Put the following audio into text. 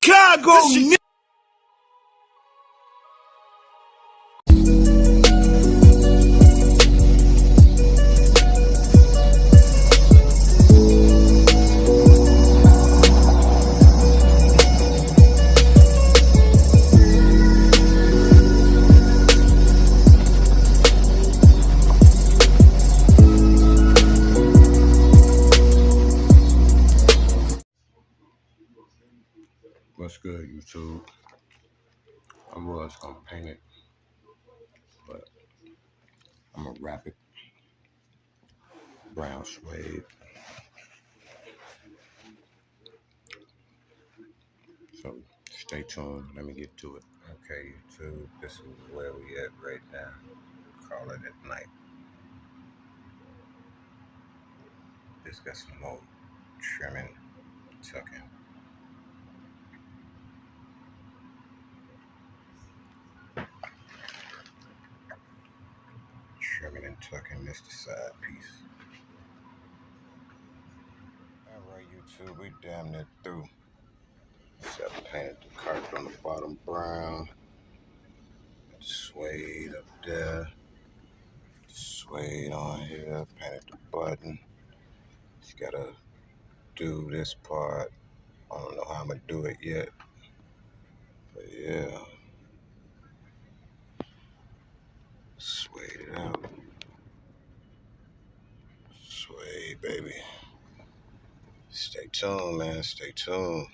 Chicago. What's good, YouTube? I was gonna paint it, but I'm gonna wrap it brown suede. So stay tuned. Let me get to it. Okay, YouTube, this is where we at right now. Call it at night. This got some more trimming, tucking. Trimming and tucking. This the side piece. Alright, YouTube, we damn near through. So I painted the carpet on the bottom brown. Got the suede up there. Suede on here. Painted the button. Just gotta do this part. I don't know how I'm gonna do it yet. But yeah. Suede it out. Suede, baby. Stay tuned, man. Stay tuned.